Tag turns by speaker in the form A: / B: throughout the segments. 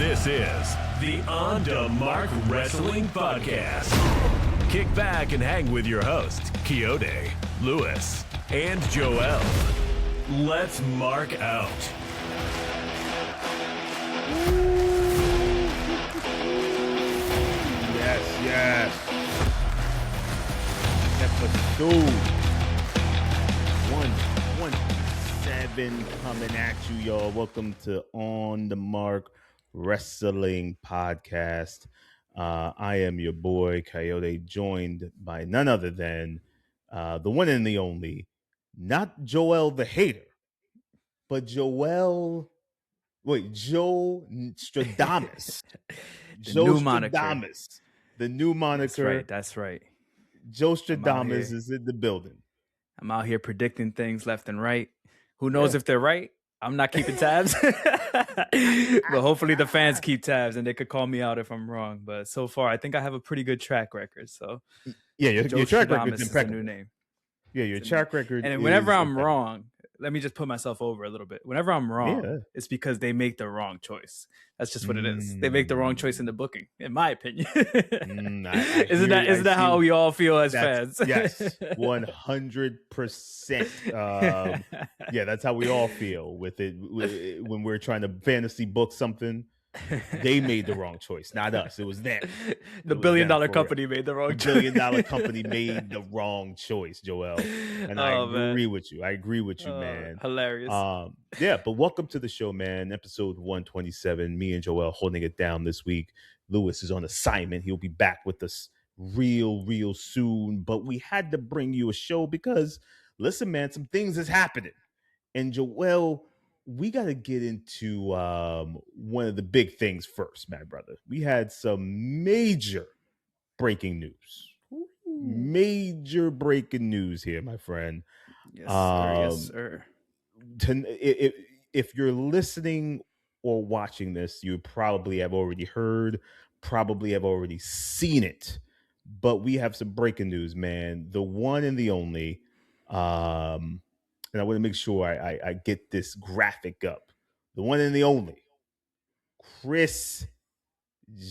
A: This is the On the Mark Wrestling Podcast. Kick back and hang with your hosts, Kayode, Lewis, and Joel. Let's mark out.
B: Yes. Episode 117 coming at you, y'all. Welcome to On the Mark Wrestling Podcast. I am your boy, Kayode, joined by none other than the one and the only, not Joel the hater, but JoeStradamus. JoeStradamus. The new moniker.
C: That's right.
B: JoeStradamus is in the building.
C: I'm out here predicting things left and right. Who knows if they're right? I'm not keeping tabs. But hopefully the fans keep tabs and they could call me out if I'm wrong. But so far, I think I have a pretty good track record. So
B: yeah, your track record is impeccable.
C: New name.
B: Yeah, your track record.
C: And whenever I'm wrong, let me just put myself over a little bit. Whenever I'm wrong, it's because they make the wrong choice. That's just what it is. They make the wrong choice in the booking, in my opinion. Isn't that how we all feel as fans?
B: Yes, 100%. Yeah, that's how we all feel with it when we're trying to fantasy book something. They made the wrong choice, not us. It was them.
C: The billion-dollar company made the wrong choice.
B: The billion-dollar company made the wrong choice, Joel. And I agree with you. I agree with you, man.
C: Hilarious.
B: Yeah, but welcome to the show, man. Episode 127. Me and Joel holding it down this week. Lewis is on assignment. He'll be back with us real soon. But we had to bring you a show because, listen, man, some things is happening. And Joel, we got to get into one of the big things first, my brother. We had some major breaking news. Major breaking news here, my friend.
C: Yes, sir. Yes, sir.
B: If you're listening or watching this, you probably have already heard, probably have already seen it. But we have some breaking news, man. The one and the only, and I want to make sure I get this graphic up. The one and the only, Chris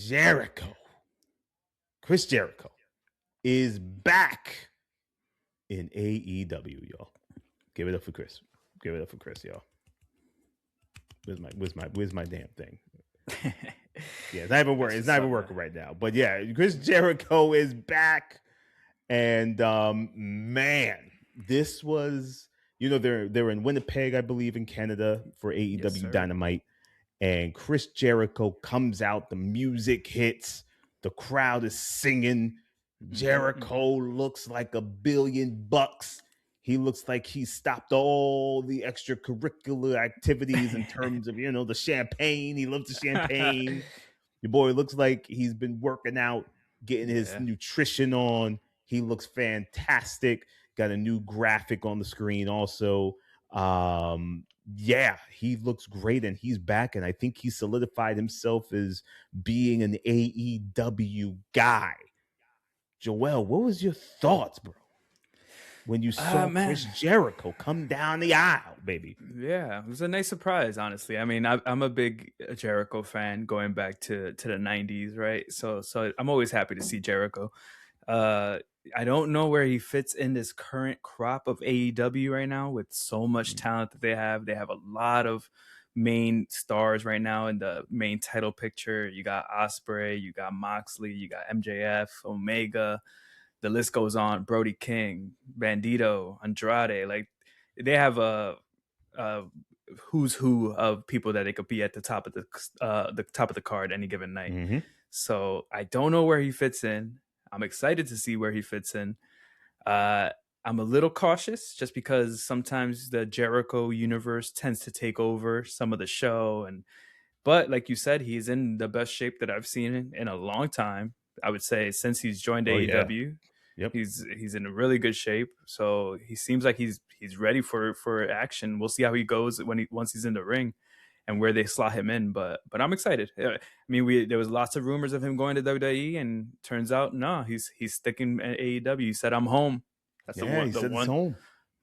B: Jericho. Chris Jericho is back in AEW, y'all. Give it up for Chris. Give it up for Chris, y'all. Where's my damn thing? Yeah, it's not even working. It's not even working right now. But yeah, Chris Jericho is back, and man, this was. You know, they're in Winnipeg, I believe, in Canada for AEW Dynamite. And Chris Jericho comes out. The music hits. The crowd is singing. Jericho looks like $1 billion. He looks like he stopped all the extracurricular activities in terms of, the champagne. He loves the champagne. Your boy looks like he's been working out, getting his nutrition on. He looks fantastic. Got a new graphic on the screen also. He looks great and he's back. And I think he solidified himself as being an AEW guy. Joel, what was your thoughts, bro, when you saw Chris Jericho come down the aisle, baby?
C: Yeah, it was a nice surprise, honestly. I mean, I'm a big Jericho fan going back to the 90s, right? So I'm always happy to see Jericho. I don't know where he fits in this current crop of AEW right now with so much talent that they have. They have a lot of main stars right now in the main title picture. You got Ospreay, you got Moxley, you got MJF, Omega. The list goes on. Brody King, Bandido, Andrade. Like they have a who's who of people that they could be at the top of the top of the card any given night. Mm-hmm. So I don't know where he fits in. I'm excited to see where he fits in. I'm a little cautious just because sometimes the Jericho universe tends to take over some of the show. But like you said, he's in the best shape that I've seen in a long time. I would say since he's joined AEW. Yep. He's in a really good shape. So he seems like he's ready for action. We'll see how he goes once he's in the ring and where they slot him in. But I'm excited. I mean, there was lots of rumors of him going to WWE, and turns out, no, he's sticking at AEW. He said, I'm home.
B: That's the one.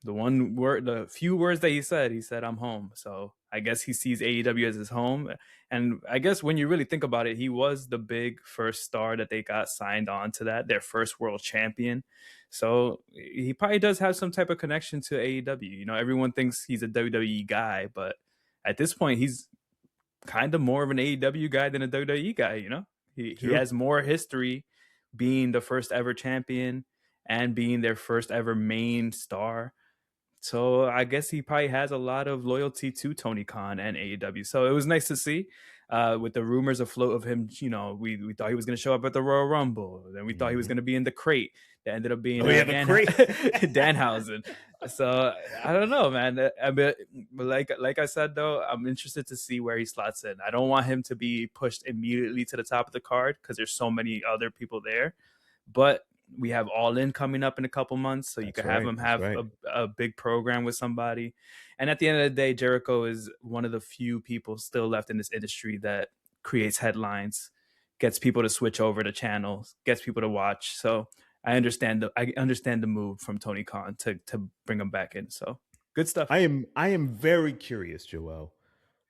C: The few words that he said, "I'm home." So I guess he sees AEW as his home. And I guess when you really think about it, he was the big first star that they got signed on to that, their first world champion. So he probably does have some type of connection to AEW. You know, everyone thinks he's a WWE guy, but at this point, he's kind of more of an AEW guy than a WWE guy. You know, he has more history being the first ever champion and being their first ever main star. So I guess he probably has a lot of loyalty to Tony Khan and AEW. So it was nice to see. With the rumors afloat of him, you know, we thought he was going to show up at the Royal Rumble. Then we thought he was going to be in the crate. That ended up being
B: the crate.
C: Danhausen. So I don't know, man. But like I said, though, I'm interested to see where he slots in. I don't want him to be pushed immediately to the top of the card because there's so many other people there. But we have All In coming up in a couple months, so you could have him have a big program with somebody. And at the end of the day, Jericho is one of the few people still left in this industry that creates headlines, gets people to switch over to channels, gets people to watch. So I understand the move from Tony Khan to bring him back in. So good stuff.
B: I am very curious, Joel.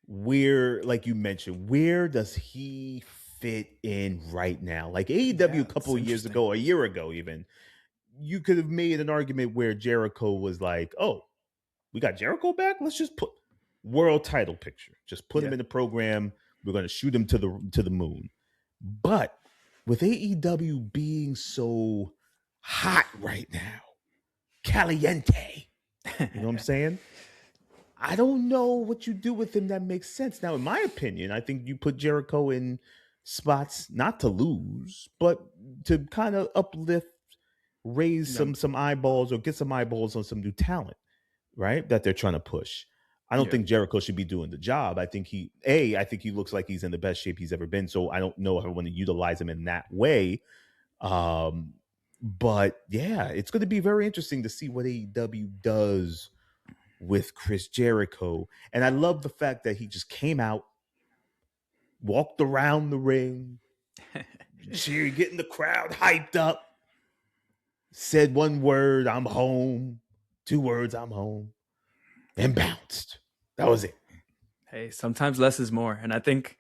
B: Where, like you mentioned, where does he fit in right now? Like AEW a couple of years ago, a year ago even, you could have made an argument where Jericho was like, oh, we got Jericho back? Let's just put world title picture. Just put him in the program. We're going to shoot him to the moon. But with AEW being so hot right now, caliente, you know what I'm saying? I don't know what you do with him that makes sense. Now, in my opinion, I think you put Jericho in spots not to lose, but to kind of uplift, raise some eyeballs or get some eyeballs on some new talent, right? That they're trying to push. I don't think Jericho should be doing the job. I think he looks like he's in the best shape he's ever been. So I don't know if I want to utilize him in that way. But yeah, it's going to be very interesting to see what AEW does with Chris Jericho. And I love the fact that he just came out, walked around the ring, cheering, getting the crowd hyped up, said one word, "I'm home," 2 words, "I'm home," and bounced. That was it.
C: Hey, sometimes less is more. And I think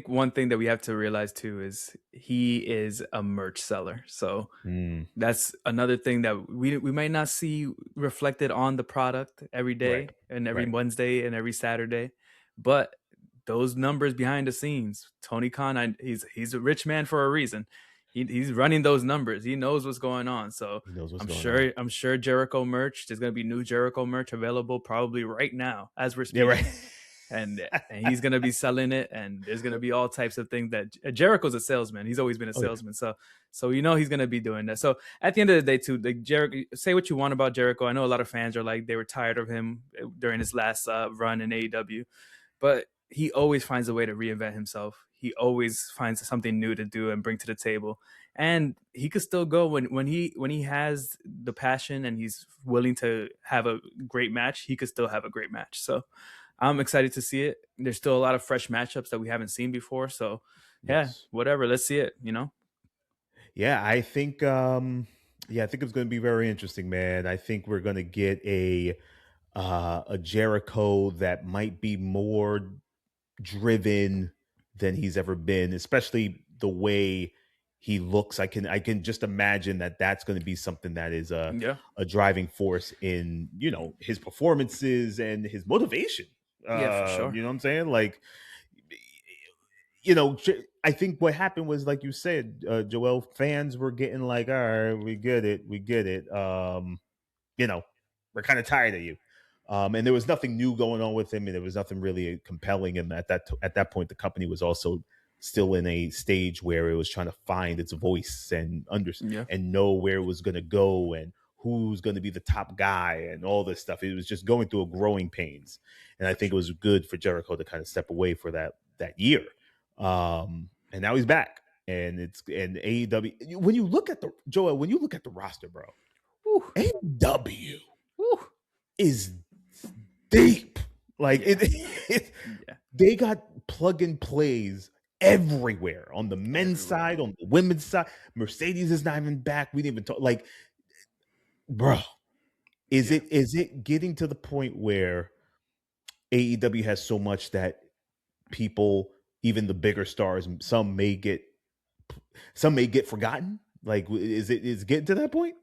C: one thing that we have to realize too is he is a merch seller. So that's another thing that we might not see reflected on the product every day and every Wednesday and every Saturday. But those numbers behind the scenes, Tony Khan, he's a rich man for a reason. He's running those numbers. He knows what's going on. So I'm sure Jericho merch, there's going to be new Jericho merch available probably right now as we're speaking. Yeah, right. And he's going to be selling it, and there's going to be all types of things that Jericho's a salesman. He's always been a salesman. So you know he's going to be doing that. So at the end of the day too, like Jericho, say what you want about Jericho. I know a lot of fans are like, they were tired of him during his last run in AEW, but he always finds a way to reinvent himself. He always finds something new to do and bring to the table. And he could still go when he has the passion and he's willing to have a great match, he could still have a great match. So I'm excited to see it. There's still a lot of fresh matchups that we haven't seen before. So whatever, let's see it, you know?
B: Yeah, I think it's going to be very interesting, man. I think we're going to get a Jericho that might be more driven than he's ever been, especially the way he looks. I can just imagine that that's going to be something that is a driving force in, you know, his performances and his motivation.
C: For sure.
B: You know what I'm saying? Like, you know, I think what happened was, like you said, Joel, fans were getting like, all right, we get it. You know, we're kind of tired of you. And there was nothing new going on with him, and there was nothing really compelling. And at that point, the company was also still in a stage where it was trying to find its voice and and know where it was going to go and who's going to be the top guy and all this stuff. It was just going through a growing pains, and I think it was good for Jericho to kind of step away for that year. And now he's back, and AEW. When you look at the roster, bro, AEW is deep. Like they got plug and plays everywhere on the men's side, on the women's side. Mercedes is not even back. We didn't even talk. Like, bro, Is it getting to the point where AEW has so much that people, even the bigger stars, some may get forgotten? Like, is it getting to that point?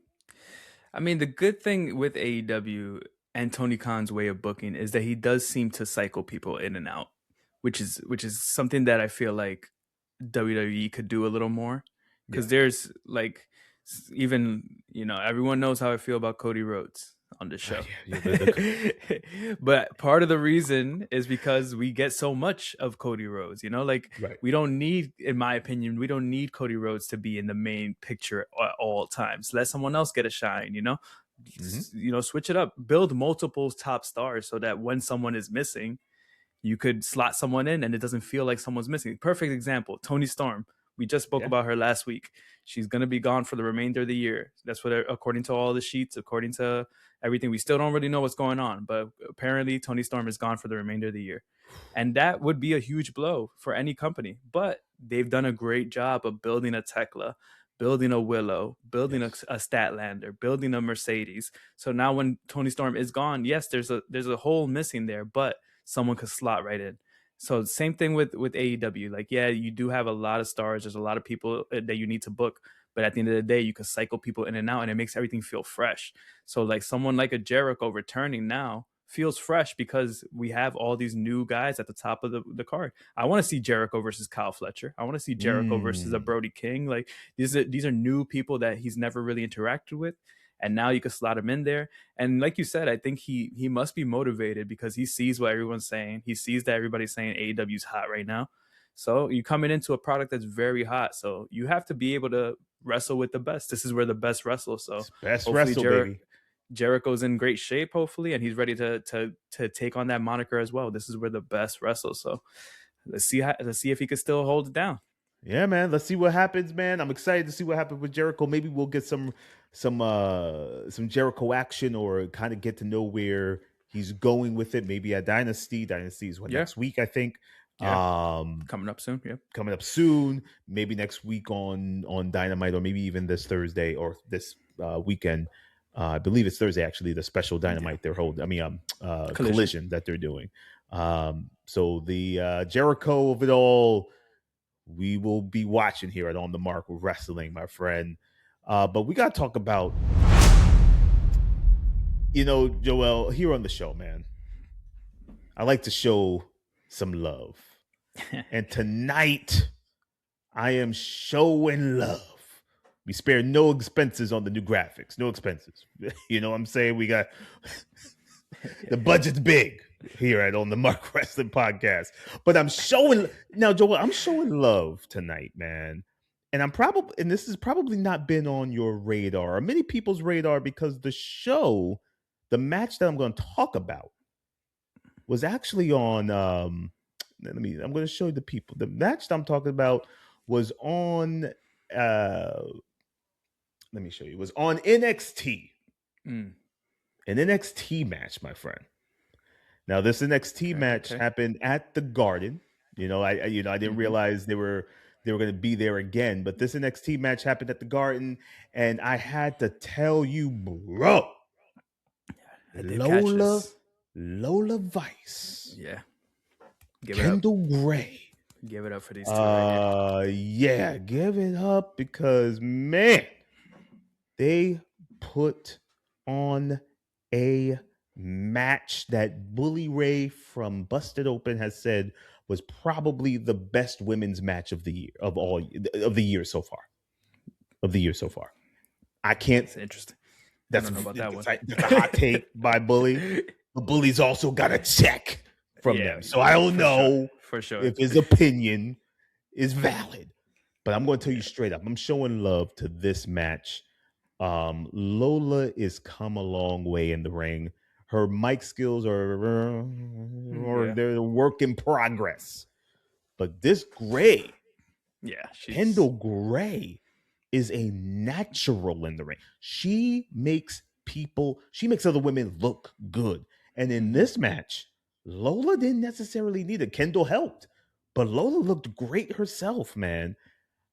C: I mean, the good thing with AEW and Tony Khan's way of booking is that he does seem to cycle people in and out, which is something that I feel like WWE could do a little more, because there's like, even, everyone knows how I feel about Cody Rhodes on the show. But part of the reason is because we get so much of Cody Rhodes, we don't need, in my opinion, we don't need Cody Rhodes to be in the main picture at all times. Let someone else get a shine, switch it up, build multiple top stars so that when someone is missing, you could slot someone in and it doesn't feel like someone's missing. Perfect example, Toni Storm. We just spoke about her last week. She's going to be gone for the remainder of the year. That's what, according to all the sheets, according to everything, we still don't really know what's going on. But apparently Toni Storm is gone for the remainder of the year. And that would be a huge blow for any company. But they've done a great job of building a Tekla, building a Willow, building a Statlander, building a Mercedes. So now when Toni Storm is gone, yes, there's a hole missing there, but someone could slot right in. So same thing with AEW. Like, yeah, you do have a lot of stars. There's a lot of people that you need to book. But at the end of the day, you can cycle people in and out, and it makes everything feel fresh. So like someone like a Jericho returning now feels fresh because we have all these new guys at the top of the card. I want to see Jericho versus Kyle Fletcher. I want to see Jericho versus a Brody King. Like, these are new people that he's never really interacted with. And now you can slot him in there. And like you said, I think he must be motivated because he sees what everyone's saying. He sees that everybody's saying AEW's hot right now. So you're coming into a product that's very hot. So you have to be able to wrestle with the best. This is where the best wrestle. So
B: it's best wrestle, baby.
C: Jericho's in great shape, hopefully, and he's ready to take on that moniker as well. This is where the best wrestle. So let's see if he can still hold it down.
B: Yeah, man. Let's see what happens, man. I'm excited to see what happens with Jericho. Maybe we'll get some Jericho action, or kind of get to know where he's going with it. Maybe at Dynasty. Dynasty is next week, I think.
C: Yeah. Coming up soon. Yeah.
B: Coming up soon. Maybe next week on Dynamite, or maybe even this Thursday or this weekend. I believe it's Thursday, actually, the special Dynamite they're holding. I mean, Collision that they're doing. So the Jericho of it all, we will be watching here at On the Mark with Wrestling, my friend. But we got to talk about, Joel, here on the show, man, I like to show some love. And tonight, I am showing love. We spare no expenses on the new graphics. No expenses. You know what I'm saying? We got the budget's big here at On the Mark Wrestling Podcast. But I'm showing now, Joel, I'm showing love tonight, man. And this has probably not been on your radar or many people's radar, because the match that I'm going to talk about was actually on I'm going to show you the people. The match that I'm talking about was on let me show you. It was on NXT. An NXT match, my friend. Now, this NXT match happened at the Garden. I didn't realize they were going to be there again, but this NXT match happened at the Garden, and I had to tell you, bro, Lola Vice.
C: Yeah.
B: Kendall Grey.
C: Give it up for these two right here.
B: Yeah, give it up, because, man, they put on a match that Bully Ray from Busted Open has said was probably the best women's match of the year, of the year so far. I can't.
C: It's interesting.
B: I don't know about that one. That's a hot take by Bully. But Bully's also got a check from them, so I don't know
C: for sure
B: if his opinion is valid. But I'm going to tell you straight up, I'm showing love to this match. Lola is come a long way in the ring. Her mic skills are they're a work in progress. But this Grey, Kendall Grey, is a natural in the ring. She makes other women look good. And in this match, Lola didn't necessarily need it. Kendall helped, but Lola looked great herself, man.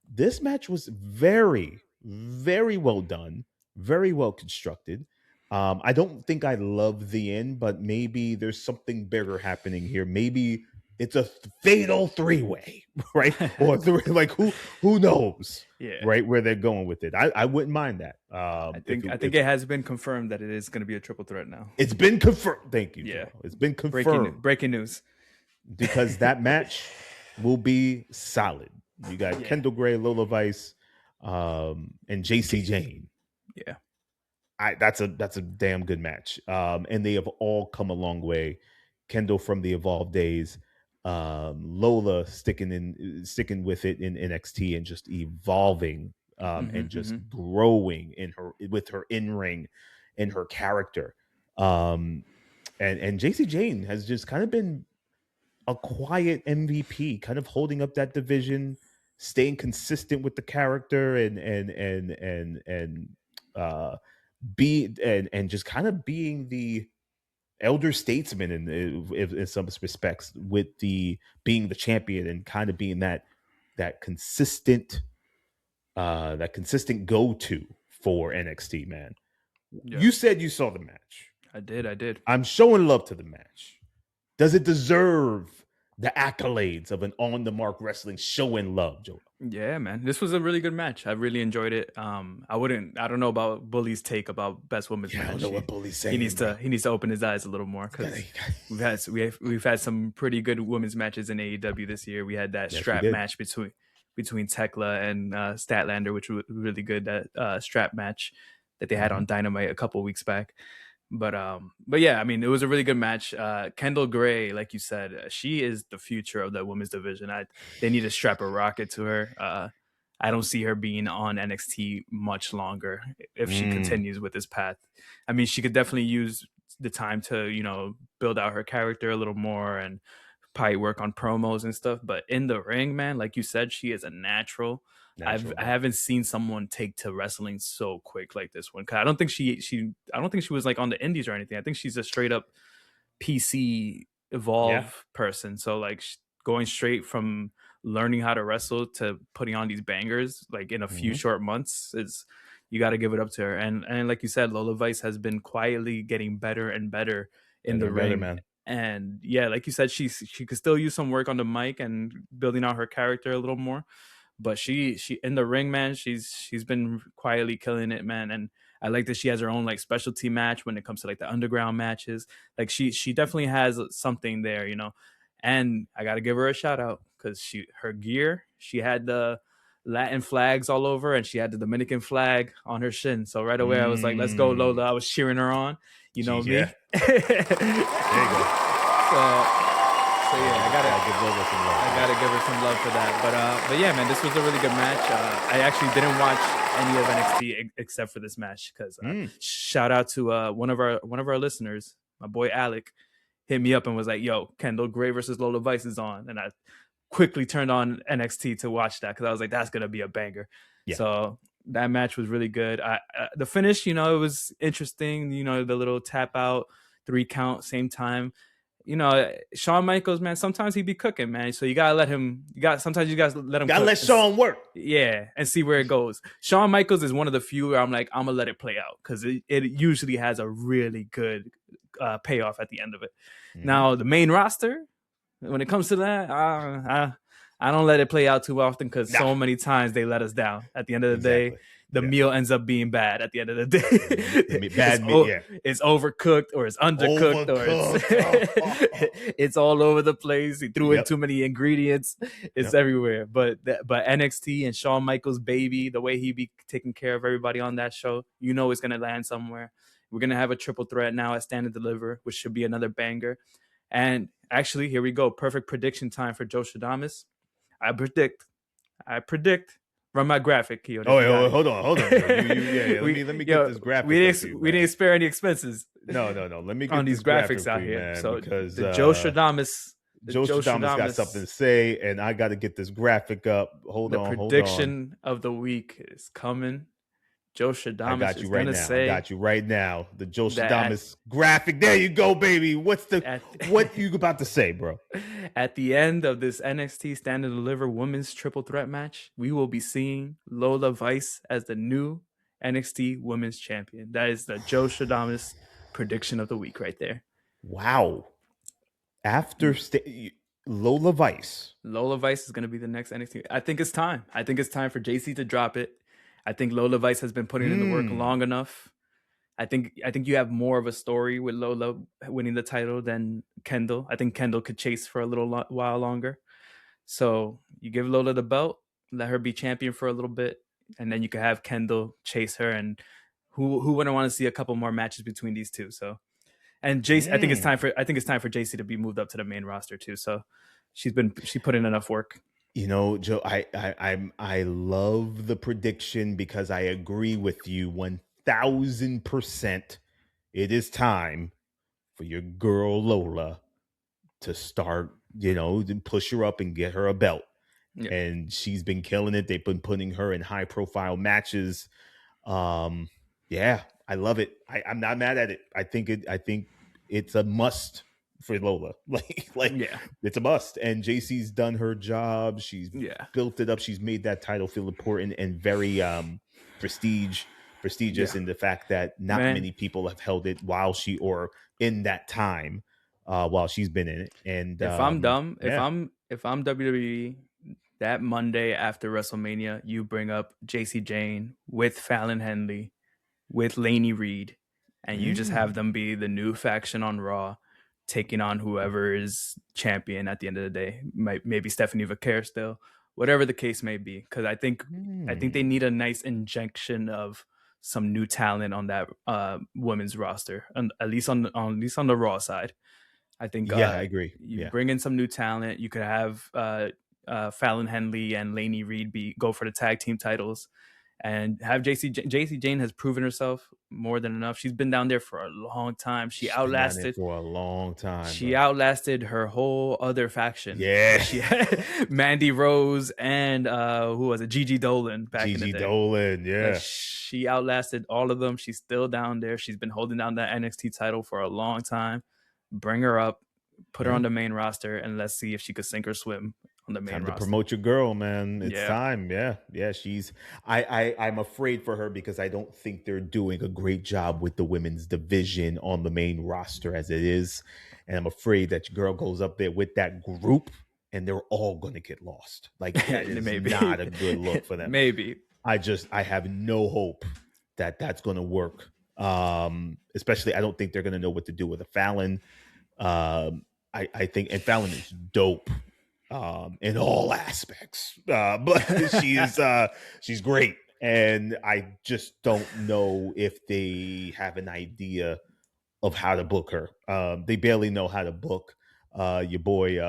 B: This match was very, very well done, very well constructed. I don't think I love the end, but maybe there's something bigger happening here. Maybe it's a fatal three-way, right? Or like who knows,
C: Yeah.
B: right? Where they're going with it. I wouldn't mind that.
C: I think it has been confirmed that it is going to be a triple threat now.
B: It's been confirmed. Thank you,
C: Yeah.
B: Joe. It's been confirmed.
C: Breaking news.
B: Because that match will be solid. You got Kendall Grey, Lola Vice, and JC Jane.
C: Yeah.
B: That's a damn good match. And they have all come a long way. Kendall from the Evolve days, Lola sticking with it in NXT and just evolving and just growing with her in-ring and her character. And JC Jane has just kind of been a quiet MVP, kind of holding up that division, staying consistent with the character and just kind of being the elder statesman in some respects, with being the champion and kind of being that consistent go-to for NXT, man. Yeah. You said you saw the match.
C: I did.
B: I'm showing love to the match. Does it deserve the accolades of an On the Mark Wrestling show and love, Joe?
C: Yeah, man. This was a really good match. I really enjoyed it. I don't know about Bully's take about best women's match.
B: I don't know what Bully's saying.
C: He needs to open his eyes a little more, because we've had some pretty good women's matches in AEW this year. We had that strap match between Tekla and Statlander, which was really good. That strap match that they had on Dynamite a couple weeks back. But yeah, I mean, it was a really good match. Kendall Grey, like you said, she is the future of the women's division. They need to strap a rocket to her. I don't see her being on NXT much longer if she continues with this path. I mean, she could definitely use the time to, build out her character a little more and probably work on promos and stuff. But in the ring, man, like you said, she is a natural. I haven't seen someone take to wrestling so quick like this one. 'Cause I don't think she was like on the indies or anything. I think she's a straight up PC Evolve person. So like going straight from learning how to wrestle to putting on these bangers like in a few short months, you got to give it up to her. And like you said, Lola Vice has been quietly getting better and better in the ring, man. And yeah, like you said, she could still use some work on the mic and building out her character a little more. But she in the ring, man, she's been quietly killing it, man. And I like that she has her own like specialty match when it comes to like the underground matches. Like she definitely has something there, And I gotta give her a shout out because her gear, she had the Latin flags all over and she had the Dominican flag on her shin. So right away I was like, let's go, Lola. I was cheering her on. You know me.
B: Yeah. There you go.
C: So yeah, I gotta give Lola some love. I gotta give her some love for that. But yeah, man, this was a really good match. I actually didn't watch any of NXT except for this match because shout out to one of our listeners, my boy Alec, hit me up and was like, "Yo, Kendall Grey versus Lola Vice is on," and I quickly turned on NXT to watch that because I was like, "That's gonna be a banger." Yeah. So that match was really good. The finish, it was interesting. The little tap out, 3 count, same time. Shawn Michaels, man, sometimes he be cooking, man. So you gotta let him. Sometimes you guys let him.
B: Gotta let Shawn work.
C: Yeah, and see where it goes. Shawn Michaels is one of the few where I'm like, I'm gonna let it play out because it usually has a really good payoff at the end of it. Now the main roster, when it comes to that, I don't let it play out too often because so many times they let us down. At the end of the day, the meal ends up being bad at the end of the day. It's overcooked or it's undercooked or it's all over the place. He threw in too many ingredients. It's everywhere. But NXT and Shawn Michaels, baby, the way he be taking care of everybody on that show, it's going to land somewhere. We're going to have a triple threat now at Stand and Deliver, which should be another banger. And actually, here we go. Perfect prediction time for JoeStradamus. I predict. Run my graphic, Kayode.
B: Hold on. Let me get this graphic.
C: We didn't spare any expenses.
B: No. Let me get
C: on these graphics out here. Man, so because the JoeStradamus
B: got something to say, and I got to get this graphic up. Hold on.
C: The prediction of the week is coming. JoeStradamus is going to say.
B: I got you right now. The JoeStradamus graphic. There you go, baby. What you about to say, bro?
C: At the end of this NXT Stand and Deliver Women's Triple Threat match, we will be seeing Lola Vice as the new NXT Women's Champion. That is the JoeStradamus prediction of the week right there.
B: Wow. After Lola Vice.
C: Lola Vice is going to be the next NXT. I think it's time. I think it's time for JC to drop it. I think Lola Vice has been putting in the work long enough. I think you have more of a story with Lola winning the title than Kendall. I think Kendall could chase for a little while longer. So you give Lola the belt, let her be champion for a little bit, and then you can have Kendall chase her. And who wouldn't want to see a couple more matches between these two? So, and JC, I think it's time for JC to be moved up to the main roster too. So she put in enough work.
B: You know, Joe, I love the prediction because I agree with you 1000%. It is time for your girl Lola to start, to push her up and get her a belt. Yeah. And she's been killing it. They've been putting her in high profile matches. Yeah, I love it. I'm not mad at it. I think it's a must for Lola. It's a must. And JC's done her job. She's built it up. She's made that title feel important and very prestigious in the fact that not many people have held it in that time while she's been in it. And
C: if I'm WWE, that Monday after WrestleMania, you bring up JC Jane with Fallon Henley, with Lainey Reed, and you just have them be the new faction on Raw, taking on whoever is champion at the end of the day. Maybe Stephanie Vaquer still, whatever the case may be. Because I think they need a nice injection of some new talent on that women's roster, and at least on the Raw side. I think
B: I agree.
C: You bring in some new talent. You could have Fallon Henley and Lainey Reed go for the tag team titles. And have JC Jane has proven herself more than enough. She's been down there for a long time. She outlasted her whole other faction.
B: Yeah,
C: she had Mandy Rose and who was it? Gigi Dolan back in the day.
B: Gigi Dolan, yeah.
C: She outlasted all of them. She's still down there. She's been holding down that NXT title for a long time. Bring her up, put her on the main roster, and let's see if she could sink or swim on the main roster.
B: Time to promote your girl, man. It's time. Yeah. She's. I'm afraid for her because I don't think they're doing a great job with the women's division on the main roster as it is, and I'm afraid that your girl goes up there with that group and they're all going to get lost. Like that is not a good look for them.
C: Maybe.
B: I have no hope that that's going to work. Especially, I don't think they're going to know what to do with a Fallon. I think, and Fallon is dope in all aspects, but she's great, and I just don't know if they have an idea of how to book her. They barely know how to book your boy.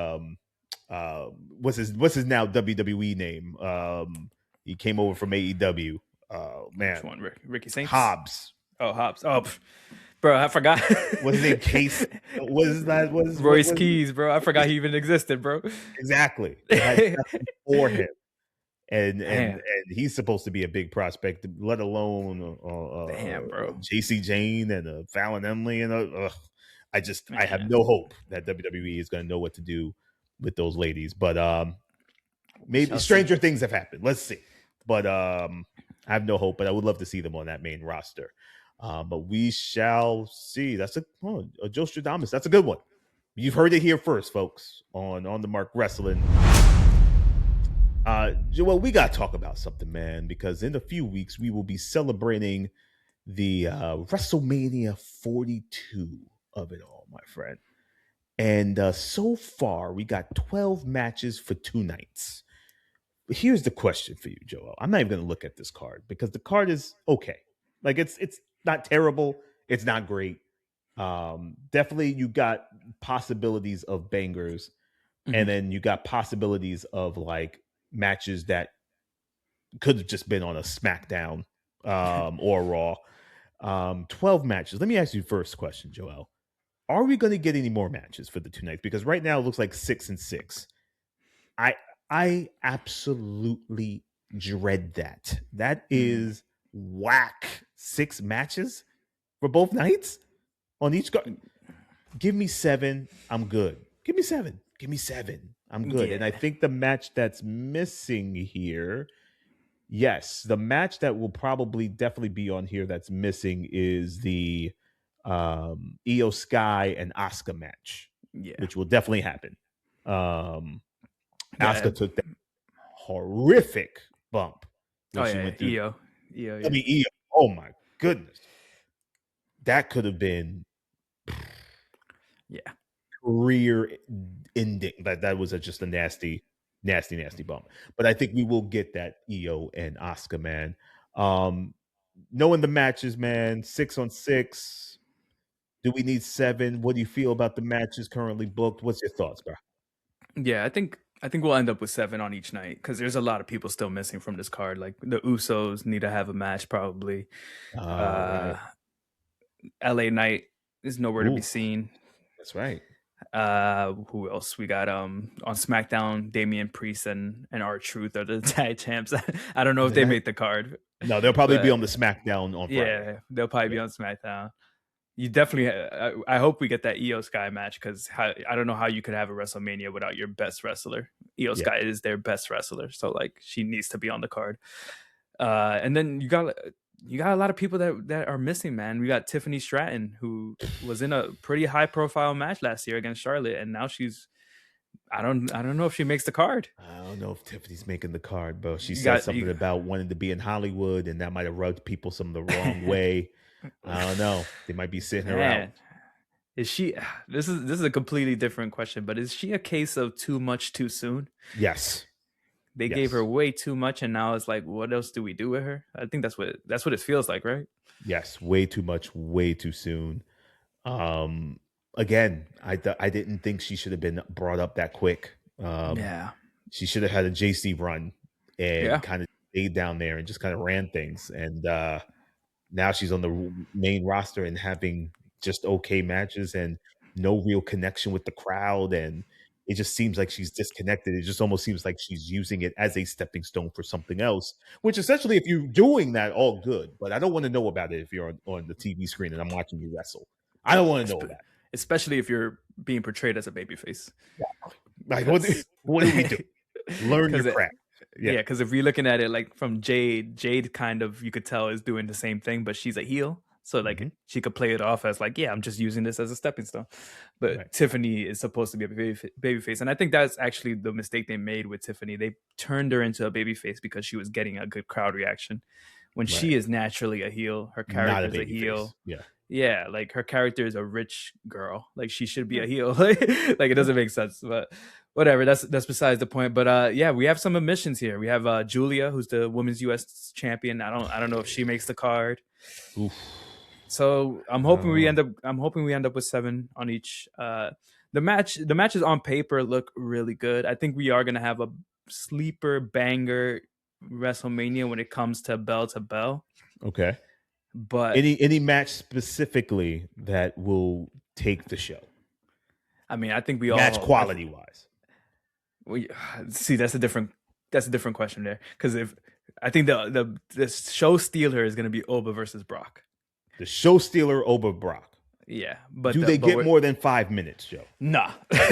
B: What's his now WWE name? He came over from AEW. Man,
C: which one? Ricky Saints?
B: Hobbs.
C: Oh, Hobbs. Oh, bro, I forgot.
B: What's his name? Case. What is that?
C: Royce Keys, bro. I forgot he even existed, bro.
B: Exactly. For him, and he's supposed to be a big prospect, let alone
C: damn, bro.
B: JC Jane and Fallon Henley, and I have no hope that WWE is going to know what to do with those ladies. But maybe stranger things have happened. Let's see. But I have no hope. But I would love to see them on that main roster. But we shall see. That's a JoeStradamus. That's a good one. You've heard it here first, folks, on the Mark Wrestling. Joel, we got to talk about something, man, because in a few weeks, we will be celebrating the WrestleMania 42 of it all, my friend. And so far, we got 12 matches for 2 nights. But here's the question for you, Joel. I'm not even going to look at this card because the card is okay. Like, it's not terrible. It's not great. Definitely you got possibilities of bangers, and then you got possibilities of like matches that could have just been on a SmackDown or Raw. 12 matches. Let me ask you the first question, Joel. Are we going to get any more matches for the 2 nights? Because right now it looks like 6 and 6. I absolutely dread that. That is whack. 6 matches for both nights on each card. Give me 7. I'm good. Give me 7. I'm good. Yeah. And I think the match that's missing here Yes, the match that will probably definitely be on here that's missing is the Io Sky and Asuka match,
C: Yeah.
B: which will definitely happen.
C: Yeah.
B: Asuka took that horrific bump when she went through.
C: Io.
B: I mean, Io. Oh my goodness, that could have been career ending. That was just a nasty bump. But I think we will get that Io and Asuka, man. Knowing the matches, man, 6-on-6. Do we need 7? What do you feel about the matches currently booked? What's your thoughts, bro?
C: Yeah, I think we'll end up with 7 on each night because there's a lot of people still missing from this card. Like the Usos need to have a match probably.
B: Right.
C: LA Knight is nowhere to be seen.
B: That's right.
C: Who else? We got on SmackDown, Damian Priest and R-Truth are the tag champs. I don't know if they made the card.
B: No, they'll probably be on the SmackDown on Friday.
C: Yeah, they'll probably be on SmackDown. You definitely. I hope we get that Io Sky match because I don't know how you could have a WrestleMania without your best wrestler. Io Sky is their best wrestler, so like she needs to be on the card. And then you got a lot of people that are missing, man. We got Tiffany Stratton, who was in a pretty high profile match last year against Charlotte, and now she's. I don't know if she makes the card.
B: I don't know if Tiffany's making the card, but she said something about wanting to be in Hollywood, and that might have rubbed people some of the wrong way. I don't know. They might be sitting her out.
C: Is she? This is a completely different question, but is she a case of too much too soon?
B: Yes.
C: They gave her way too much, and now it's like, what else do we do with her? I think that's what it feels like, right?
B: Yes, way too much, way too soon. Again, I didn't think she should have been brought up that quick. She should have had a JC run and kind of stayed down there and just kind of ran things. And now she's on the main roster and having just okay matches and no real connection with the crowd. And it just seems like she's disconnected. It just almost seems like she's using it as a stepping stone for something else, which essentially, if you're doing that, all good. But I don't want to know about it if you're on the TV screen and I'm watching you wrestle. I don't want to know about it.
C: Especially if you're being portrayed as a babyface.
B: Yeah. Like, what do we do? Learn your craft.
C: Yeah, because if you're looking at it like from Jade kind of, you could tell is doing the same thing, but she's a heel. So like she could play it off as like, yeah, I'm just using this as a stepping stone. But Tiffany is supposed to be a babyface. And I think that's actually the mistake they made with Tiffany. They turned her into a babyface because she was getting a good crowd reaction. When she is naturally a heel, her character is a heel. Yeah, like her character is a rich girl. Like she should be a heel. Like it doesn't make sense, but whatever. That's besides the point. But we have some omissions here. We have Julia, who's the women's U.S. champion. I don't know if she makes the card.
B: Oof.
C: So I'm hoping we end up with 7 on each. The matches on paper look really good. I think we are gonna have a sleeper banger WrestleMania when it comes to bell to bell.
B: Okay.
C: But
B: any match specifically that will take the show?
C: I mean, I think
B: match quality wise.
C: Well, see, that's a different question there. Because if I think the show stealer is going to be Oba versus Brock.
B: The show stealer over Brock.
C: Yeah, but
B: do they get more than 5 minutes, Joe?
C: Nah,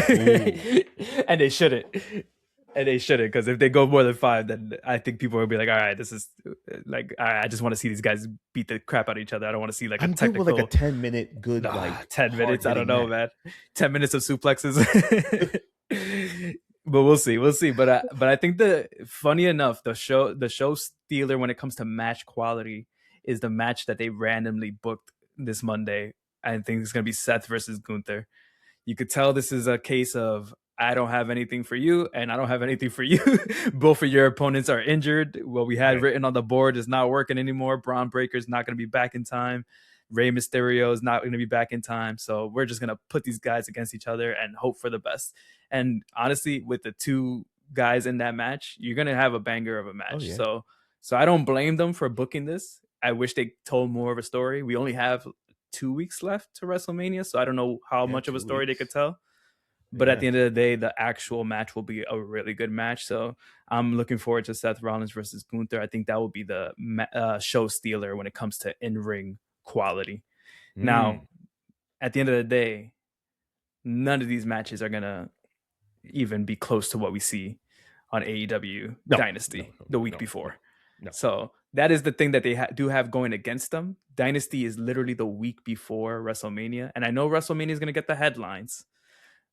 C: and they shouldn't. And they shouldn't, because if they go more than 5, then I think people will be like, all right, this is like, I just want to see these guys beat the crap out of each other. I don't want to see like
B: I'm
C: a technical.
B: Good with like a 10-minute good, like
C: 10 minutes. I don't know, man. 10 minutes of suplexes. But we'll see. But I think funny enough, the show stealer when it comes to match quality is the match that they randomly booked this Monday. I think it's going to be Seth versus Gunther. You could tell this is a case of, I don't have anything for you, and I don't have anything for you. Both of your opponents are injured. What we had written on the board is not working anymore. Braun Breaker's not going to be back in time. Rey Mysterio is not going to be back in time. So we're just going to put these guys against each other and hope for the best. And honestly, with the 2 guys in that match, you're going to have a banger of a match. Oh, yeah. So I don't blame them for booking this. I wish they told more of a story. We only have 2 weeks left to WrestleMania, so I don't know how much of a story they could tell. But at the end of the day, the actual match will be a really good match. So I'm looking forward to Seth Rollins versus Gunther. I think that will be the show stealer when it comes to in-ring quality. Now, at the end of the day, none of these matches are going to even be close to what we see on AEW Dynasty the week before.
B: No.
C: So that is the thing that they do have going against them. Dynasty is literally the week before WrestleMania. And I know WrestleMania is going to get the headlines,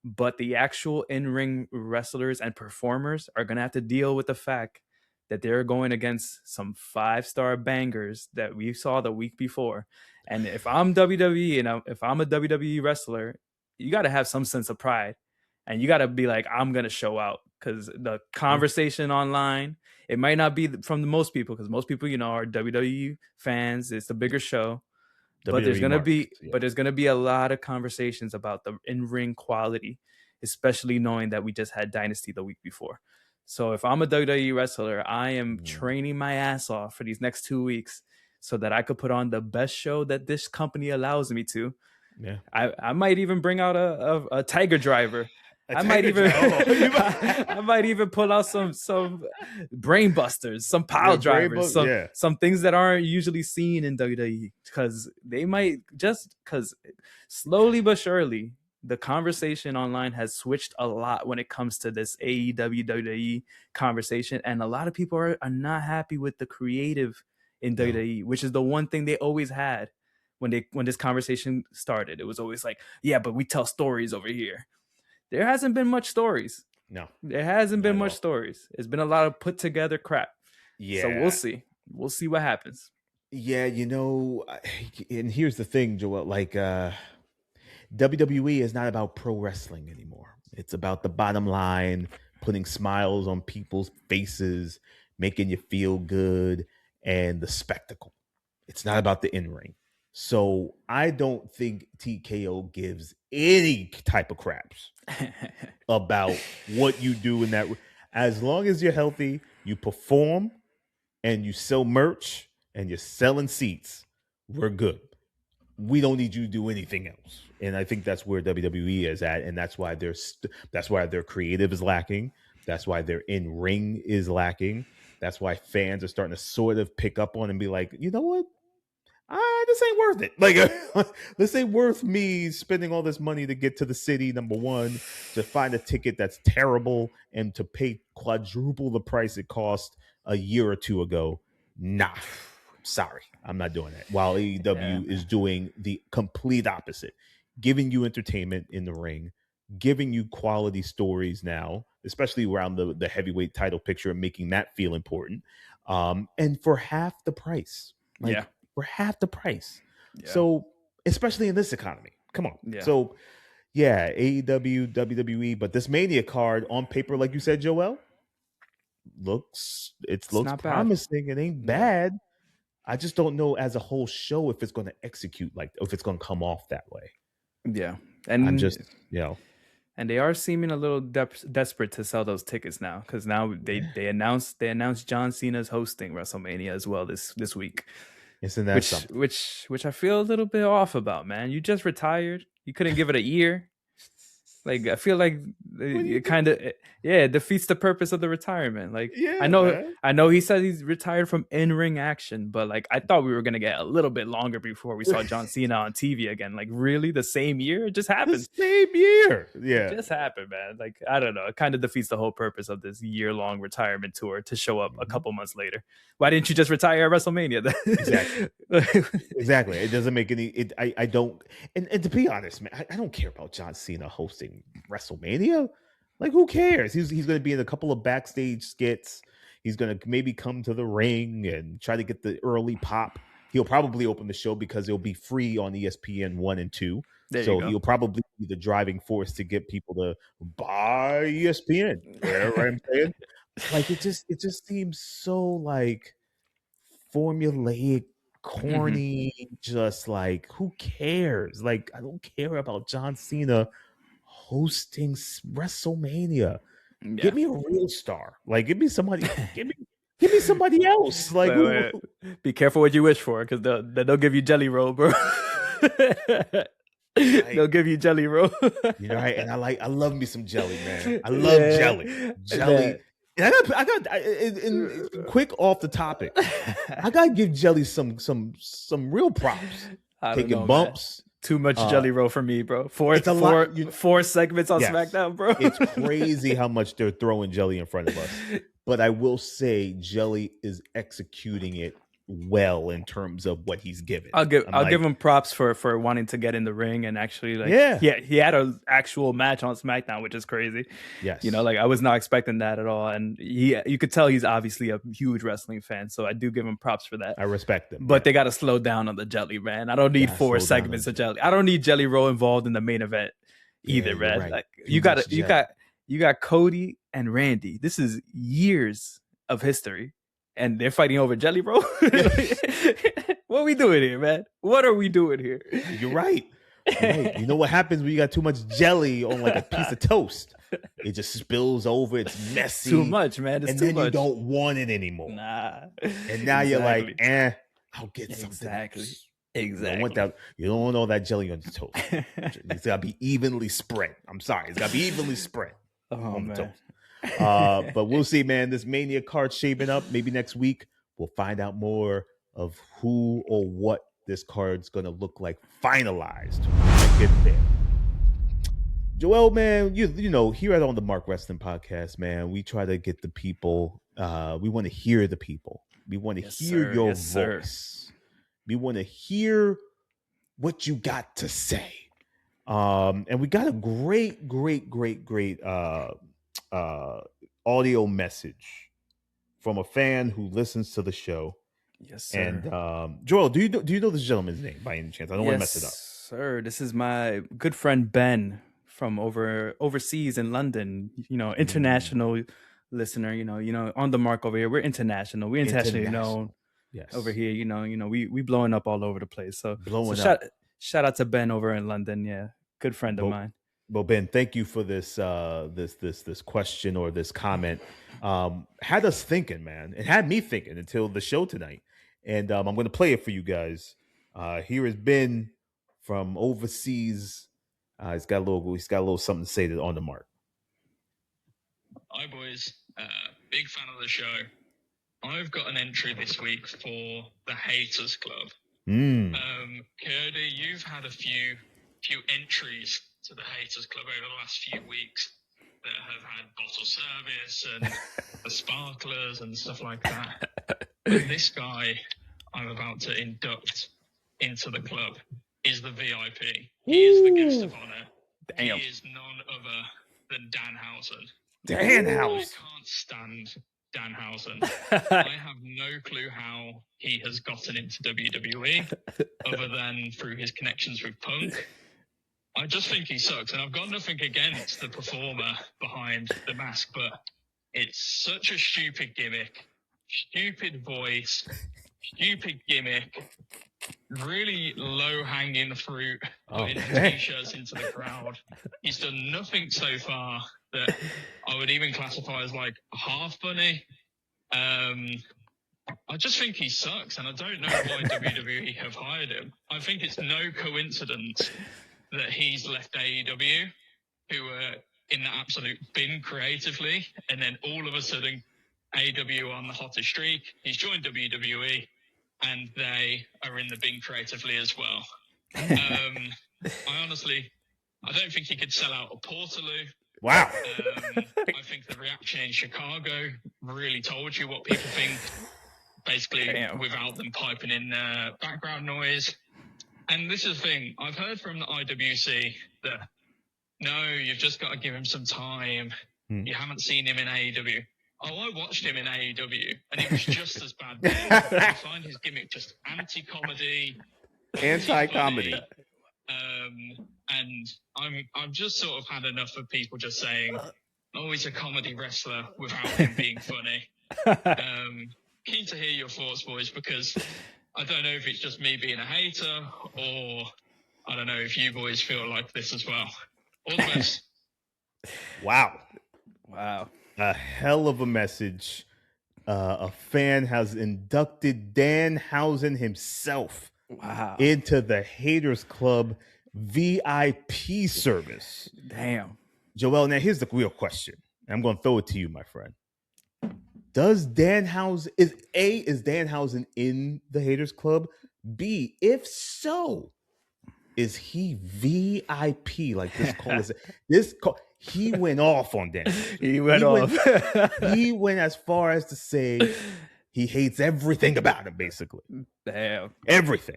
C: but the actual in-ring wrestlers and performers are going to have to deal with the fact that they're going against some 5-star bangers that we saw the week before. And if I'm WWE and if I'm a WWE wrestler, you got to have some sense of pride. And you got to be like, I'm going to show out, because the conversation online, it might not be from most people, because most people, are WWE fans. It's the bigger show. But there's going to be a lot of conversations about the in-ring quality, especially knowing that we just had Dynasty the week before. So if I'm a WWE wrestler, I am training my ass off for these next 2 weeks so that I could put on the best show that this company allows me to.
B: Yeah.
C: I might even bring out a Tiger Driver. I might even pull out some brain busters, some pile drivers, some things that aren't usually seen in WWE, because slowly but surely the conversation online has switched a lot when it comes to this AEW WWE conversation, and a lot of people are not happy with the creative in WWE, which is the one thing they always had when this conversation started. It was always like, yeah, but we tell stories over here. There hasn't been much stories.
B: No.
C: There hasn't been much stories. It's been a lot of put together crap.
B: Yeah.
C: So we'll see. We'll see what happens.
B: Yeah, and here's the thing, Joel, like WWE is not about pro wrestling anymore. It's about the bottom line, putting smiles on people's faces, making you feel good, and the spectacle. It's not about the in-ring. So I don't think TKO gives any type of craps about what you do in that. As long as you're healthy, you perform, and you sell merch, and you're selling seats, we're good. We don't need you to do anything else. And I think that's where WWE is at, and that's why their creative is lacking. That's why their in-ring is lacking. That's why fans are starting to sort of pick up on and be like, you know what? This ain't worth it. Like, this ain't worth me spending all this money to get to the city, number one, to find a ticket that's terrible, and to pay quadruple the price it cost a year or two ago. Nah, sorry, I'm not doing that. While AEW is doing the complete opposite, giving you entertainment in the ring, giving you quality stories now, especially around the heavyweight title picture, and making that feel important, and for half the price. For half the price. Yeah. So, especially in this economy. Come on. Yeah. So, AEW, WWE, but this Mania card on paper, like you said, Joel, looks promising. Bad. It ain't bad. I just don't know as a whole show if it's going to execute, if it's going to come off that way.
C: Yeah. And
B: I'm just,
C: and they are seeming a little desperate to sell those tickets now, because now they announced John Cena's hosting WrestleMania as well this week.
B: Isn't that something?
C: Which I feel a little bit off about, man. You just retired. You couldn't give it a year. Like, I feel like it kind of defeats the purpose of the retirement. Like, I know he said he's retired from in-ring action, but like, I thought we were gonna get a little bit longer before we saw John Cena on TV again. Like, really, the same year? It just happened.
B: The same year, yeah,
C: it just happened, man. Like, I don't know. It kind of defeats the whole purpose of this year-long retirement tour to show up a couple months later. Why didn't you just retire at WrestleMania then?
B: Exactly. It doesn't make any. I don't. And to be honest, man, I don't care about John Cena hosting WrestleMania. Like, who cares? He's going to be in a couple of backstage skits. He's going to maybe come to the ring and try to get the early pop. He'll probably open the show because it'll be free on ESPN 1 and 2. So he'll probably be the driving force to get people to buy ESPN. You know what I'm saying? Like, it just seems so like formulaic, corny, just like, who cares? Like, I don't care about John Cena hosting WrestleMania. Give me a real star. Like, give me somebody. give me somebody else. Like,
C: wait. Be careful what you wish for, because they'll give you Jelly Roll, bro. They'll give you Jelly Roll.
B: Right? And I love me some jelly, man. I love jelly. And I got quick off the topic. I gotta give Jelly some real props. Taking bumps,
C: Too much Jelly Roll for me, bro. Four segments on
B: Yes.
C: SmackDown, bro.
B: It's crazy how much they're throwing Jelly in front of us. But I will say Jelly is executing it well in terms of what he's given.
C: I'll give him props for wanting to get in the ring and actually he had an actual match on SmackDown, which is crazy.
B: Yes.
C: I was not expecting that at all, and you could tell he's obviously a huge wrestling fan, so I do give him props for that.
B: I respect him.
C: But they got to slow down on the Jelly, man. I don't need 4 segments of Jelly. I don't need Jelly Roll involved in the main event either, man. Right. Like you got Cody and Randy. This is years of history. And they're fighting over Jelly Roll. What are we doing here, man? What are we doing here?
B: You're right. You know what happens when you got too much jelly on like a piece of toast? It just spills over. It's messy.
C: Too much, man. It's too much.
B: You don't want it anymore.
C: Nah.
B: And now you're like, I'll get something.
C: Exactly.
B: You don't want all that jelly on the toast. It's got to be evenly spread. I'm sorry. It's got to be evenly spread on the toast. But we'll see, man. This Mania card shaping up. Maybe next week we'll find out more of who or what this card's gonna look like finalized. Get there. Joel, man, you know, here at On the Mark Wrestling Podcast, man, we try to get the people. We want to hear the people. We want to hear your voice. We want to hear what you got to say. And we got a great audio message from a fan who listens to the show.
C: Yes, sir.
B: And Joel, do you know this gentleman's name by any chance? I don't want to mess it up.
C: Sir, this is my good friend Ben from overseas in London. You know, international listener. You know, on the mark over here. We're international. We're internationally known. Yes. Over here. You know, we blowing up all over the place. So shout out to Ben over in London. Yeah, good friend of mine.
B: Well, Ben, thank you for this this question or this comment. Had us thinking, man. It had me thinking until the show tonight. And I'm going to play it for you guys. Here is Ben from overseas. He's got a little something to say on the mark.
D: Hi, boys. Big fan of the show. I've got an entry this week for the Haters Club. Kayode, you've had a few entries to the Haters Club over the last few weeks that have had bottle service and the sparklers and stuff like that. But this guy I'm about to induct into the club is the VIP. He is the guest of honor.
B: Damn.
D: He is none other than Danhausen.
B: Danhausen.
D: I can't stand Danhausen. I have no clue how he has gotten into WWE other than through his connections with Punk. I just think he sucks, and I've got nothing against the performer behind the mask, but it's such a stupid gimmick, stupid voice, stupid gimmick, really low-hanging fruit, putting T-shirts into the crowd. He's done nothing so far that I would even classify as like half funny. I just think he sucks, and I don't know why WWE have hired him. I think it's no coincidence that he's left AEW, who were in the absolute bin creatively, and then all of a sudden AEW on the hottest streak. He's joined WWE, and they are in the bin creatively as well. I don't think he could sell out a Portaloo.
B: Wow.
D: I think the reaction in Chicago really told you what people think, basically without them piping in background noise. And this is the thing, I've heard from the IWC that, no, you've just got to give him some time. You haven't seen him in AEW. Oh, I watched him in AEW, and he was just as bad then. I find his gimmick just anti-comedy.
B: Anti-comedy.
D: And I've just sort of had enough of people just saying, oh, he's a comedy wrestler without him being funny. Keen to hear your thoughts, boys, because I don't know if it's just me being a hater, or I don't know if you boys feel like this as well. All the best.
B: Wow.
C: Wow.
B: A hell of a message. A fan has inducted Danhausen himself into the Haters Club VIP service.
C: Damn.
B: Joel, now here's the real question. I'm going to throw it to you, my friend. Is Danhausen in the Haters Club? B, if so, is he VIP like this call is? This call, he went off on Dan.
C: He went off.
B: He went as far as to say he hates everything about him, basically.
C: Damn.
B: Everything.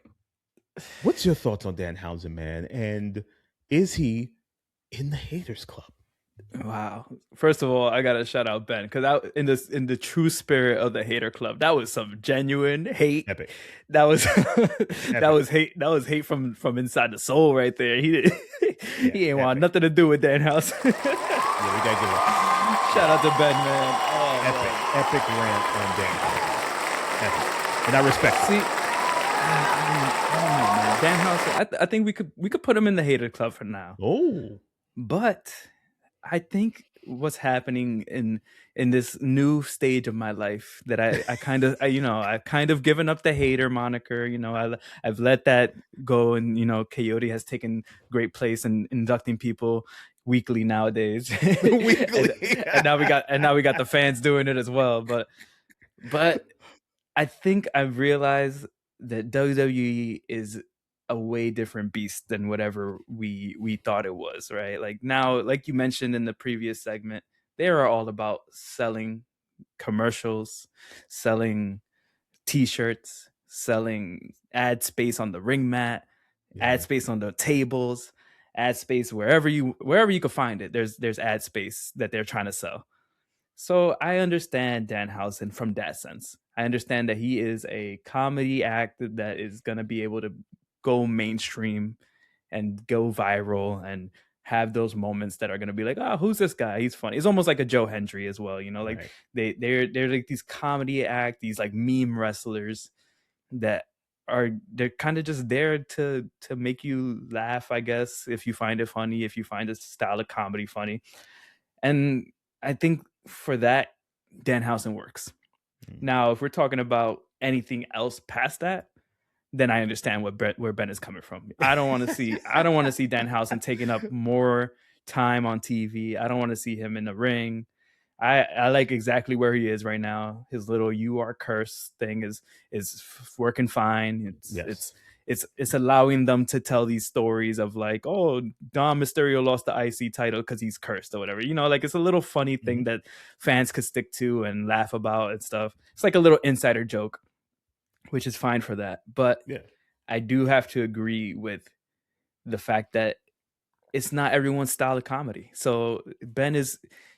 B: What's your thoughts on Danhausen, man? And is he in the haters club?
C: Wow. First of all, I gotta shout out Ben, because in the true spirit of the hater club, that was some genuine hate.
B: Epic.
C: That was that was hate. That was hate from inside the soul right there. He ain't want nothing to do with Danhausen.
B: Yeah, we gotta give it.
C: Shout out to Ben, man. Oh,
B: epic rant on Danhausen. Epic. And I respect it.
C: See, I don't know, man. Danhausen, I think we could put him in the hater club for now.
B: Oh,
C: but I think what's happening in this new stage of my life that I've kind of given up the hater moniker. I've let that go, and Kayode has taken great place in inducting people weekly nowadays.
B: Weekly.
C: and now we got the fans doing it as well. But I think I've realized that WWE is a way different beast than whatever we thought it was, right? Like now, like you mentioned in the previous segment, they are all about selling commercials, selling t-shirts, selling ad space on the ring mat, ad space on the tables, ad space wherever you can find it. There's ad space that they're trying to sell. So I understand Danhausen from that sense. I understand that he is a comedy act that is going to be able to go mainstream and go viral and have those moments that are going to be like, oh, who's this guy? He's funny. It's almost like a Joe Hendry as well. Like they're like these comedy act, these like meme wrestlers that they're kind of just there to make you laugh, I guess, if you find it funny, if you find the style of comedy funny. And I think for that, Danhausen works. Now, if we're talking about anything else past that, then I understand where Ben is coming from. I don't want to see Danhausen taking up more time on TV. I don't want to see him in the ring. I like exactly where he is right now. His little "you are cursed" thing is working fine. It's allowing them to tell these stories of like, oh, Dom Mysterio lost the IC title because he's cursed or whatever. Like it's a little funny thing that fans could stick to and laugh about and stuff. It's like a little insider joke, which is fine for that. But I do have to agree with the fact that it's not everyone's style of comedy. So Ben,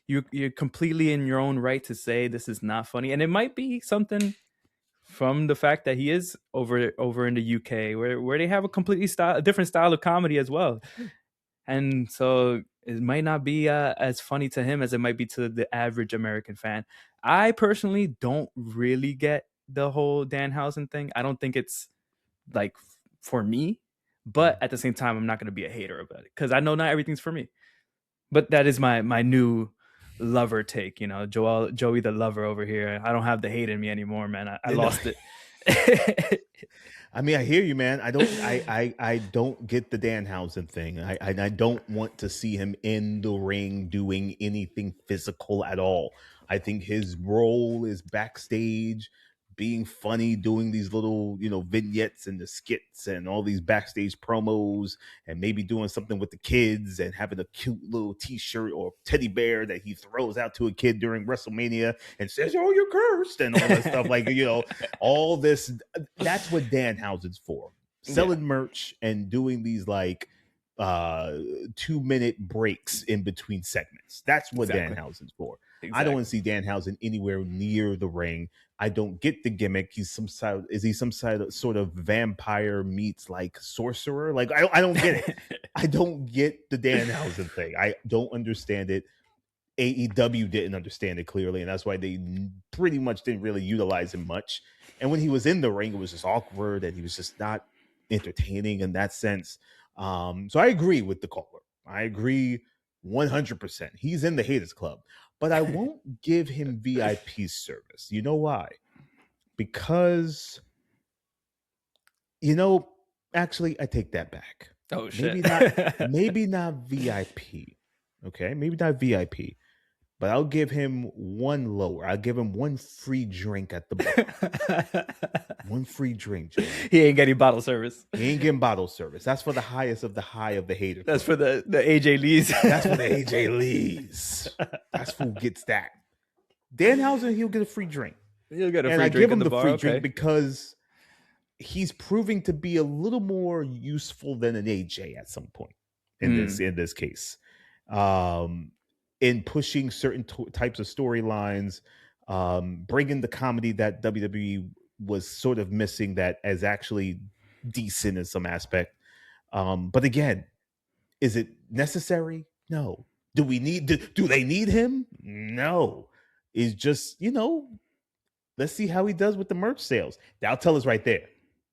C: you're completely in your own right to say this is not funny. And it might be something from the fact that he is over in the UK where they have a different style of comedy as well. And so it might not be as funny to him as it might be to the average American fan. I personally don't really get the whole Danhausen thing. I don't think it's like for me, but at the same time, I'm not going to be a hater about it because I know not everything's for me. But that is my new lover take, Joey the lover over here. I don't have the hate in me anymore, man. I lost it.
B: I mean, I hear you, man. I don't get the Danhausen thing. I don't want to see him in the ring doing anything physical at all. I think his role is backstage, being funny, doing these little, vignettes and the skits and all these backstage promos, and maybe doing something with the kids and having a cute little t-shirt or teddy bear that he throws out to a kid during WrestleMania and says, "Oh, you're cursed," and all that stuff. Like, all this. That's what Danhausen's for. Selling merch and doing these like 2-minute breaks in between segments. That's what Danhausen's for. Exactly. I don't want to see Danhausen anywhere near the ring. I don't get the gimmick. Is he some sort of vampire meets like sorcerer? Like I don't get it. I don't get the Danhausen thing. I don't understand it. AEW didn't understand it clearly, and that's why they pretty much didn't really utilize him much. And when he was in the ring, it was just awkward, and he was just not entertaining in that sense. So I agree with the caller. I agree 100%. He's in the haters club. But I won't give him VIP service. You know why? Because, actually, I take that back.
C: Oh, shit.
B: Maybe not VIP. Okay? Maybe not VIP. but I'll give him one lower. I'll give him one free drink at the bar. One free drink, Joel.
C: He ain't getting bottle service.
B: He ain't getting bottle service. That's for the highest of the high of the hater.
C: That's for the AJ Lees.
B: That's for the AJ Lees. That's who gets that. Danhausen, he'll get a free drink.
C: He'll get a free
B: and I
C: drink
B: give him
C: the bar,
B: free drink because he's proving to be a little more useful than an AJ at some point in this case. In pushing certain types of storylines, bringing the comedy that WWE was sort of missing that is actually decent in some aspect. But again, is it necessary? No. Do they need him? No. It's just, let's see how he does with the merch sales. That'll tell us right there.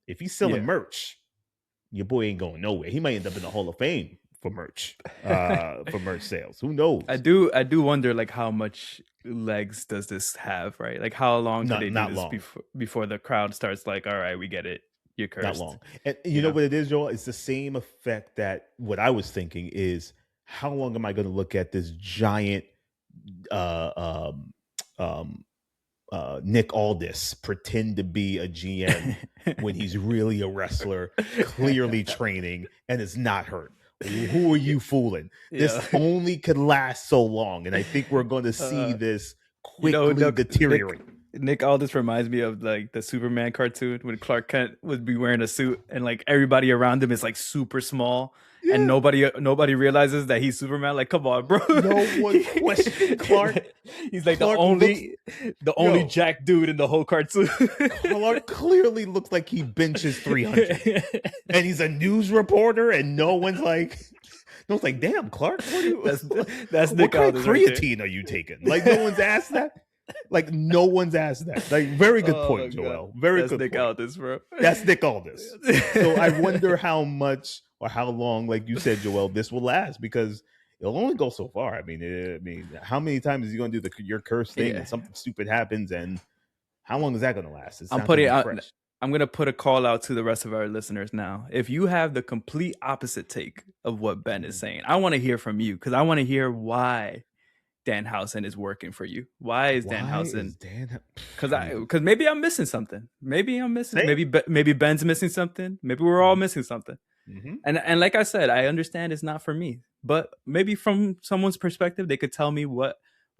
B: If he's selling merch, your boy ain't going nowhere. He might end up in the Hall of Fame for merch sales. Who knows?
C: I do wonder, like, how much legs does this have, right? Like, how long do they do this before the crowd starts like, all right, we get it. You're cursed.
B: Not long. And you know what it is, Joel? It's the same effect that what I was thinking is, how long am I going to look at this giant Nick Aldis pretend to be a GM when he's really a wrestler, clearly training, and is not hurt? Who are you fooling? This only could last so long, and I think we're going to see this quickly deteriorate.
C: Nick Aldis reminds me of like the Superman cartoon when Clark Kent would be wearing a suit and like everybody around him is like super small. Yeah. And nobody realizes that he's Superman. Like, come on, bro.
B: No one questioned Clark.
C: He's like Clark the only jack dude in the whole cartoon.
B: Clark clearly looks like he benches 300, and he's a news reporter, and no one's like, damn, Clark,
C: that's
B: what kind of creatine are you taking? Like, no one's asked that. Like, no one's asked that. Like, very good point, Joel. Very good
C: Nick
B: point.
C: Aldis, bro.
B: That's Nick Aldis. So I wonder how much or how long, like you said, Joel, this will last, because it'll only go so far. I mean, how many times is he going to do your curse thing and something stupid happens, and how long is that going to last? I'm
C: going to put a call out to the rest of our listeners now. If you have the complete opposite take of what Ben is saying, I want to hear from you, because I want to hear why Danhausen is working for you. Why is Danhausen? Because maybe I'm missing something. Maybe Ben's missing something. Maybe we're all missing something. Mm-hmm. And like I said, I understand it's not for me, but maybe from someone's perspective, they could tell me what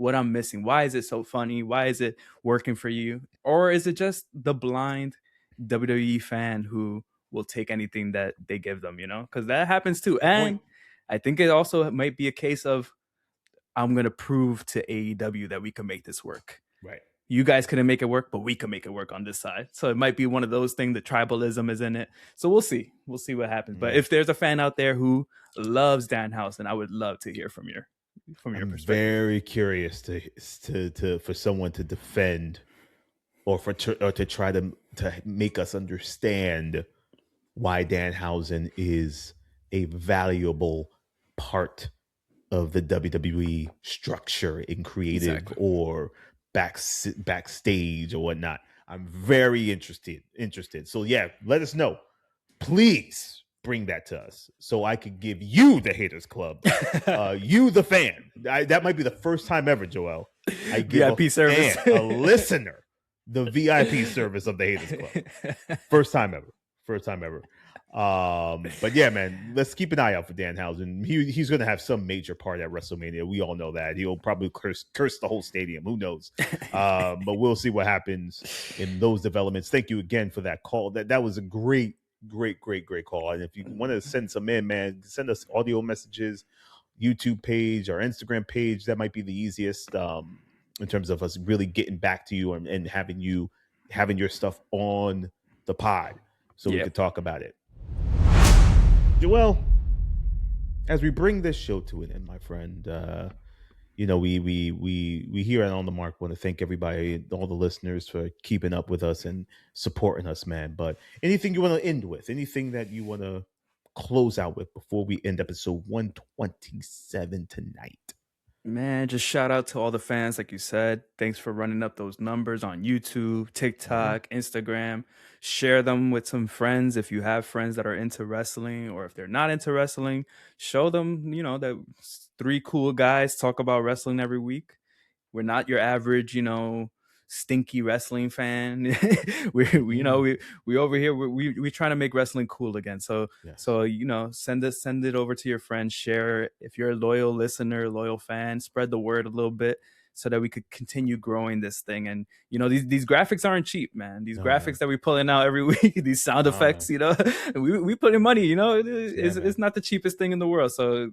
C: I'm missing. Why is it so funny? Why is it working for you? Or is it just the blind WWE fan who will take anything that they give them, because that happens too. And I think it also might be a case of, I'm going to prove to AEW that we can make this work.
B: Right.
C: You guys couldn't make it work, but we can make it work on this side. So it might be one of those things. The tribalism is in it. So we'll see. We'll see what happens. But if there's a fan out there who loves Danhausen, I would love to hear from your perspective.
B: Very curious to for someone to defend or to try to make us understand why Danhausen is a valuable part of the WWE structure in creative or backstage or whatnot. I'm very interested. So yeah, let us know. Please bring that to us so I could give you the Haters Club, you the fan. That might be the first time ever, Joel. I give
C: VIP service,
B: a listener, the VIP service of the Haters Club. First time ever. But yeah, man, let's keep an eye out for Danhausen. He's going to have some major part at WrestleMania. We all know that. He'll probably curse the whole stadium. Who knows? But we'll see what happens in those developments. Thank you again for that call. That was a great call. And if you want to send some in, man, send us audio messages, YouTube page or Instagram page. That might be the easiest in terms of us really getting back to you and having your stuff on the pod so we could talk about it. Well, as we bring this show to an end, my friend, we here at On the Mark want to thank everybody, all the listeners, for keeping up with us and supporting us, man. But anything you want to end with, anything that you want to close out with before we end episode 127 tonight?
C: Man, just shout out to all the fans, like you said. Thanks for running up those numbers on YouTube, TikTok, Instagram. Share them with some friends if you have friends that are into wrestling, or if they're not into wrestling, show them, that 3 cool guys talk about wrestling every week. We're not your average, stinky wrestling fan. we over here. We trying to make wrestling cool again. So send it over to your friends. Share if you're a loyal listener, loyal fan. Spread the word a little bit so that we could continue growing this thing. And these graphics aren't cheap, man. These graphics that we pulling out every week, these sound effects, we put in money. It's not the cheapest thing in the world. So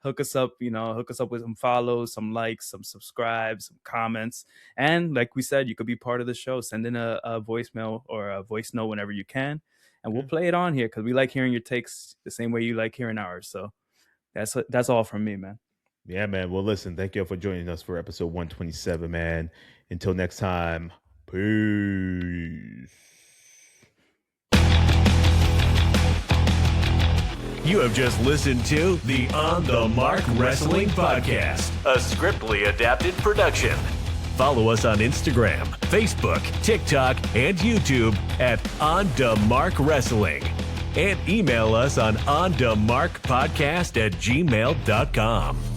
C: hook us up with some follows, some likes, some subscribes, some comments. And like we said, you could be part of the show. Send in a voicemail or a voice note whenever you can. And we'll play it on here because we like hearing your takes the same way you like hearing ours. So that's all from me, man.
B: Yeah, man. Well, listen, thank you all for joining us for episode 127, man. Until next time, peace.
A: You have just listened to the On the Mark Wrestling Podcast, a Scriptly adapted production. Follow us on Instagram, Facebook, TikTok, and YouTube at On the Mark Wrestling. And email us on onthemarkpodcast@gmail.com.